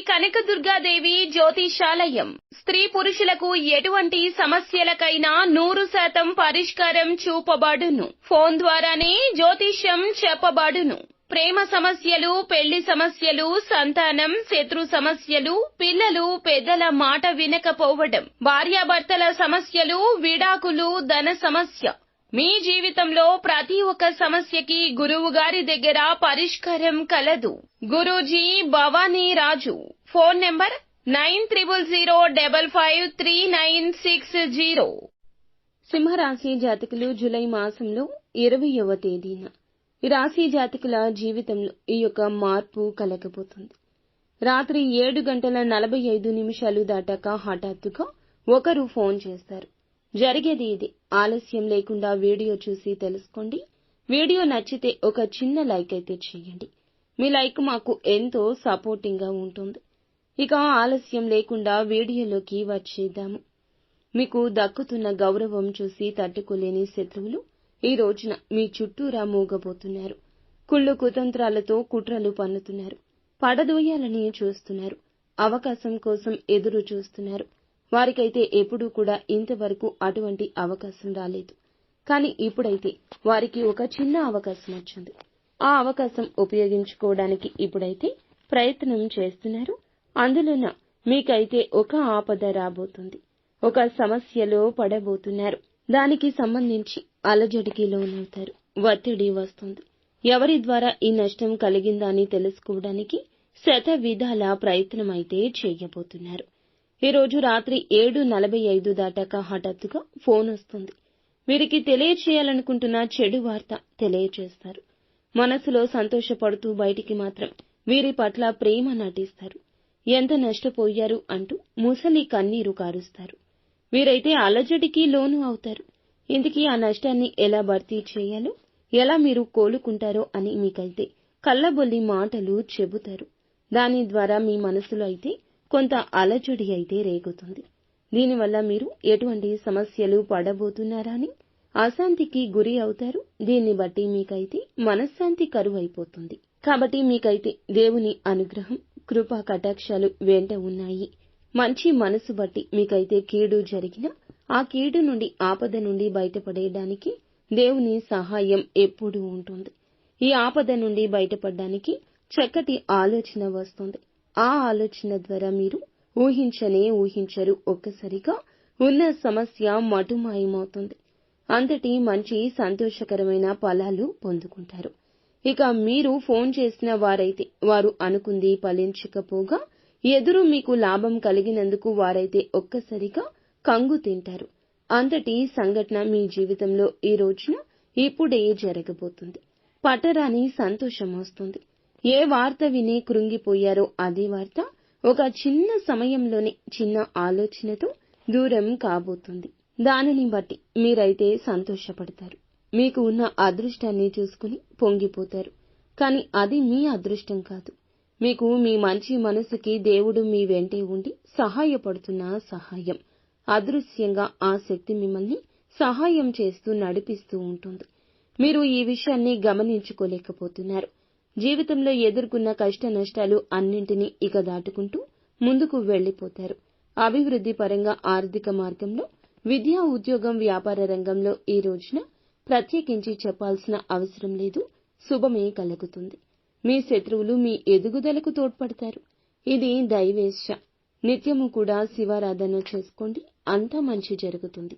కనకదుర్గాదేవి జ్యోతిషాలయం. స్త్రీ పురుషులకు ఎటువంటి సమస్యలకైనా 100% పరిష్కారం చూపబడును. ఫోన్ ద్వారానే జ్యోతిష్యం చెప్పబడును. ప్రేమ సమస్యలు, పెళ్లి సమస్యలు, సంతానం, శత్రు సమస్యలు, పిల్లలు పెద్దల మాట వినకపోవడం, భార్యాభర్తల సమస్యలు, విడాకులు, ధన సమస్య. మీ జీవితంలో ప్రతి ఒక్క సమస్యకి గురువు గారి దగ్గర పరిష్కారం కలదు. గురూజీ భవానీ రాజు. Phone number 9000553960. సింహరాశి జాతకులు జూలై మాసంలో 20వ తేదీన ఈ రాశి జాతకుల జీవితంలో ఈ యొక్క మార్పు కలగబోతుంది. రాత్రి 7:45 దాటాక హఠాత్తుగా ఒకరు ఫోన్ చేస్తారు. జరిగేది ఇది. ఆలస్యం లేకుండా వీడియో చూసి తెలుసుకోండి. వీడియో నచ్చితే ఒక చిన్న లైక్ అయితే చేయండి. మీ లైక్ మాకు ఎంతో సపోర్టింగ్ గా ఉంటుంది. ఇక ఆలస్యం లేకుండా వీడియోలోకి వచ్చేద్దాము. మీకు దక్కుతున్న గౌరవం చూసి తట్టుకోలేని శత్రువులు ఈ రోజున మీ చుట్టూరా మూగబోతున్నారు. కుళ్ళు కుతంత్రాలతో కుట్రలు పన్నుతున్నారు. పడదోయాలని చూస్తున్నారు. అవకాశం కోసం ఎదురు చూస్తున్నారు. వారికైతే ఎప్పుడూ కూడా ఇంతవరకు అటువంటి అవకాశం రాలేదు. కానీ ఇప్పుడైతే వారికి ఒక చిన్న అవకాశం వచ్చింది. ఆ అవకాశం ఉపయోగించుకోవడానికి ఇప్పుడైతే ప్రయత్నం చేస్తున్నారు. అందులోన మీకైతే ఒక ఆపద రాబోతుంది. ఒక సమస్యలో పడబోతున్నారు. దానికి సంబంధించి అలజడికి లోనవుతారు. ఒత్తిడి వస్తుంది. ఎవరి ద్వారా ఈ నష్టం కలిగిందా అని తెలుసుకోవడానికి శతవిధాల ప్రయత్నమైతే చేయబోతున్నారు. ఈ రోజు రాత్రి 7:45 దాటాక హఠాత్తుగా ఫోన్ వస్తుంది. వీరికి తెలియచేయాలనుకుంటున్న చెడు వార్త తెలియచేస్తారు. మనసులో సంతోషపడుతూ బయటికి మాత్రం వీరి పట్ల ప్రేమ నటిస్తారు. ఎంత నష్టపోయారు అంటూ ముసలి కన్నీరు కారుస్తారు. వీరైతే అలజడికి లోను అవుతారు. ఇంతకీ ఆ నష్టాన్ని ఎలా భర్తీ చేయాలో, ఎలా మీరు కోలుకుంటారో అని మీకైతే కళ్ళబొల్లి మాటలు చెబుతారు. దాని ద్వారా మీ మనసులో అయితే కొంత అలజడి అయితే రేగుతుంది. దీనివల్ల మీరు ఎటువంటి సమస్యలు పడబోతున్నారా అని అశాంతికి గురి అవుతారు. దీన్ని బట్టి మీకైతే మనశ్శాంతి కరువైపోతుంది. కాబట్టి మీకైతే దేవుని అనుగ్రహం, కృపా కటాక్షాలు వెంట ఉన్నాయి. మంచి మనసు బట్టి మీకైతే కీడు జరిగినా ఆ కీడు నుండి, ఆపద నుండి బయటపడేయడానికి దేవుని సహాయం ఎప్పుడూ ఉంటుంది. ఈ ఆపద నుండి బయటపడడానికి చక్కటి ఆలోచన వస్తుంది. ఆ ఆలోచన ద్వారా మీరు ఊహించరు. ఒక్కసారిగా ఉన్న సమస్య మటుమాయమవుతుంది. అంతటి మంచి సంతోషకరమైన ఫలాలు పొందుకుంటారు. ఇక మీరు ఫోన్ చేసిన వారైతే వారు అనుకుంది ఫలించకపోగా ఎదురు మీకు లాభం కలిగినందుకు వారైతే ఒక్కసారిగా కంగు తింటారు. అంతటి సంఘటన మీ జీవితంలో ఈ రోజున ఇప్పుడే జరగబోతుంది. పట్టరాని సంతోషం వస్తుంది. ఏ వార్త విని కృంగిపోయారో అదే వార్త ఒక చిన్న సమయంలోనే చిన్న ఆలోచనతో దూరం కాబోతుంది. దానిని బట్టి మీరైతే సంతోషపడతారు. మీకు ఉన్న అదృష్టాన్ని చూసుకుని పొంగిపోతారు. కానీ అది మీ అదృష్టం కాదు. మీకు మీ మంచి మనసుకి దేవుడు మీ వెంటే ఉండి సహాయపడుతున్న సహాయం. అదృశ్యంగా ఆ శక్తి మిమ్మల్ని సహాయం చేస్తూ నడిపిస్తూ ఉంటుంది. మీరు ఈ విషయాన్ని గమనించుకోలేకపోతున్నారు. జీవితంలో ఎదుర్కొన్న కష్ట నష్టాలు అన్నింటినీ ఇక దాటుకుంటూ ముందుకు వెళ్లిపోతారు. అభివృద్ధి పరంగా ఆర్థిక మార్గంలో, విద్యా, ఉద్యోగం, వ్యాపార రంగంలో ఈ రోజున ప్రత్యేకించి చెప్పాల్సిన అవసరం లేదు. శుభమే కలుగుతుంది. మీ శత్రువులు మీ ఎదుగుదలకు తోడ్పడతారు. ఇది దైవేచ్ఛ. నిత్యము కూడా శివారాధన చేసుకోండి. అంతా మంచి జరుగుతుంది.